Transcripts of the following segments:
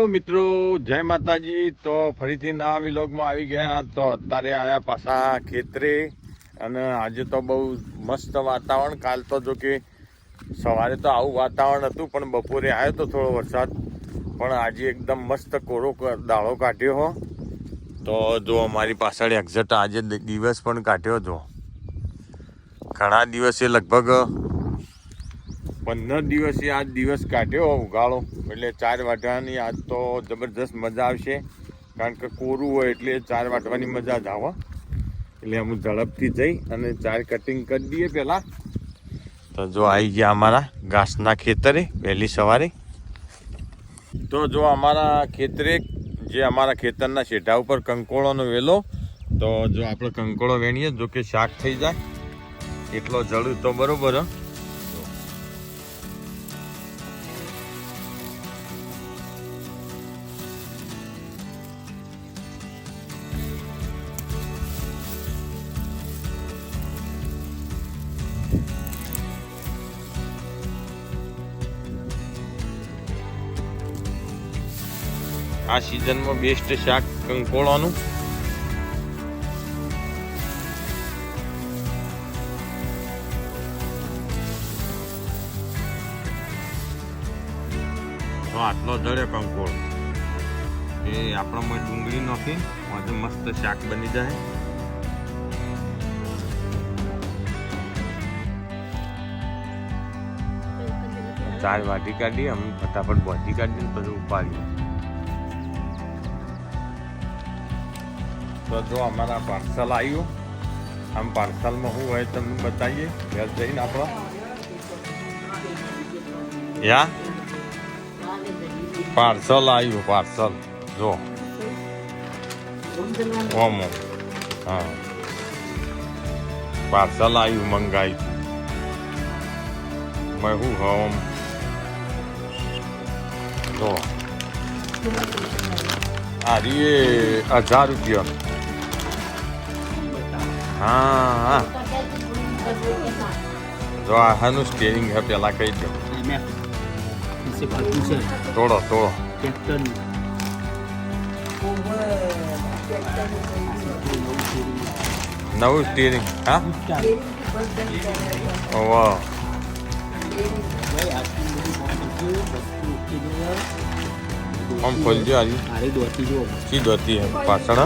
Hello મિત્રો, જય માતાજી. તો ફરીથી નવા વિલોગમાં આવી ગયા. તો અત્યારે આવ્યા પાછા ખેતરે અને આજે તો બહુ મસ્ત વાતાવરણ. કાલ તો જો કે સવારે તો આવું વાતાવરણ હતું, પણ બપોરે આવ્યો તો થોડો વરસાદ. પણ આજે એકદમ મસ્ત કોરો દાળો કાઢ્યો હો. તો જો અમારી પાછળ એક્ઝેક્ટ આજે દિવસ પણ કાઢ્યો જો. ઘણા દિવસે લગભગ 15 દિવસે આજ દિવસ કાઢ્યો ઉગાડો. એટલે 4 વાટવાની આજ તો જબરદસ્ત મજા આવશે, કારણ કે કોરું હોય એટલે 4 વાટવાની મજા જ આવે. એટલે અમે ઝડપથી જઈ અને 4 કટિંગ કરી દઈએ પહેલાં. તો જો આવી ગયા અમારા ઘાસના ખેતરે વહેલી સવારે. તો જો અમારા ખેતરે જે અમારા ખેતરના શેઢા ઉપર કંકોળોનો વેલો. તો જો આપણે કંકોળો વેણીએ, જો કે શાક થઈ જાય એટલો જળું તો બરોબર. આ સિઝનમાં બેસ્ટ શાક કંકોળાનું. તો આટલો જડે કંકોળ એ આપણામાં ડુંગળી નાખી આજે મસ્ત શાક બની જાય. ચાર વાટી કાઢીએ અમે ફટાફટ ભાજી કાઢીને પછી ઉપાડીએ. તો જો અમારા પાર્સલ આવ્યું. આમ પાર્સલમાં શું હોય તમને બતાવીએ ઘર જઈને આપણો. યા પાર્સલ આવ્યું, પાર્સલ જો ઓમો. હા, પાર્સલ આવ્યું, મંગાવ્યું. મેં શું હોમ જો આ રીએ 1000 રૂપિયા. હા, જો આનું સ્ટેરિંગ હે પેલા કહી દો. તોડો નવું સ્ટેરિંગ. હા, વાહ. આમ ખોલજો. કી દોતી હે પાછળ.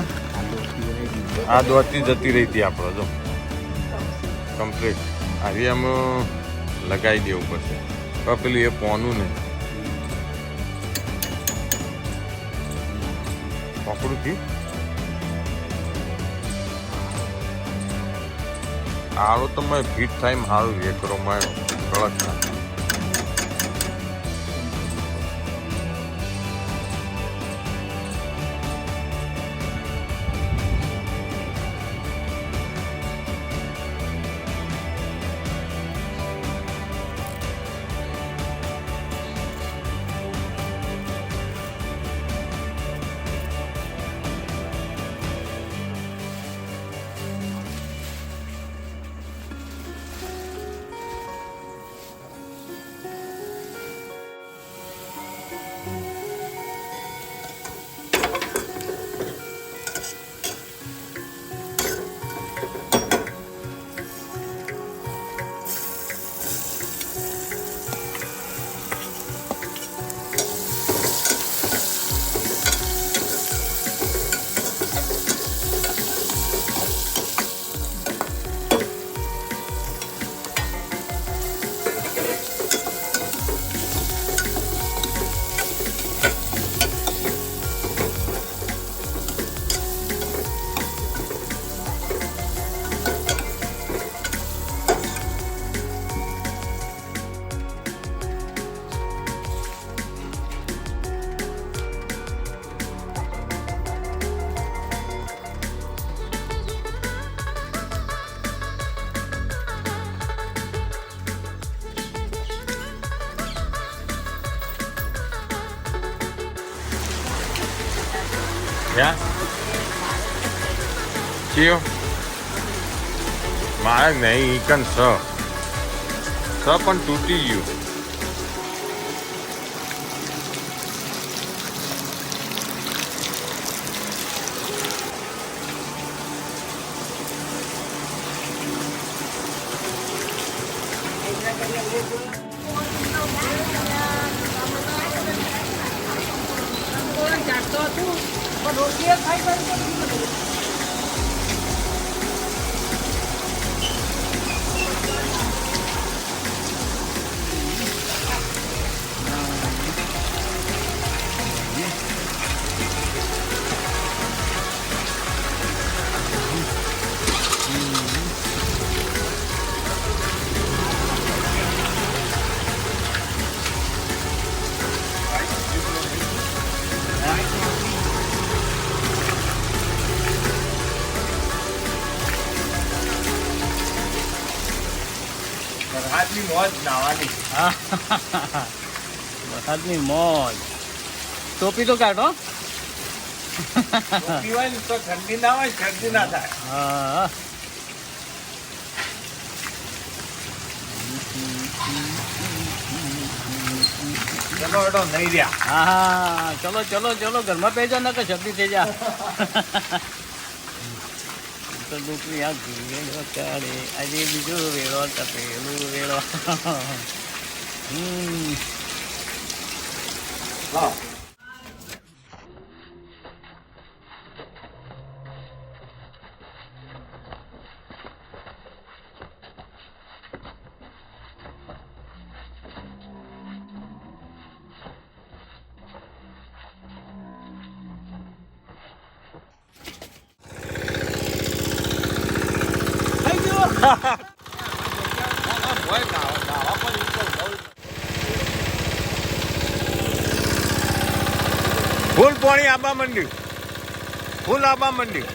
આ દોતી જતી રહી હતી આપણે જો કમ્પ્લીટ. આવી આમ લગાવી દેવું પડશે. તો પેલું એ પોનું ને પકડું થયું. આળો તો મેં ફીટ થાય સારું એ કરો મેં કળક ના. યા ચિયો મારે નહીં ઈકન સ પણ તૂટી ગયું. વરસાદની મોજ નાવાની. વરસાદની મોજ. ટોપી તો કાઢો. પીવાય ને તો ઠંડી ના હોય, શરદી ના થાય. હા. ચલો બેટો નહીં રહ્યા. હા ચલો ચલો ચલો ઘરમાં બેજો ને કે શરદી થઈ જા. તો દુખરી આ વેળો કાઢે આજે બીજો વેળો તપેલું વેળો. લાવ. ફૂલ પાણી આપવા માંડ્યું. ફૂલ આપવા માંડ્યું.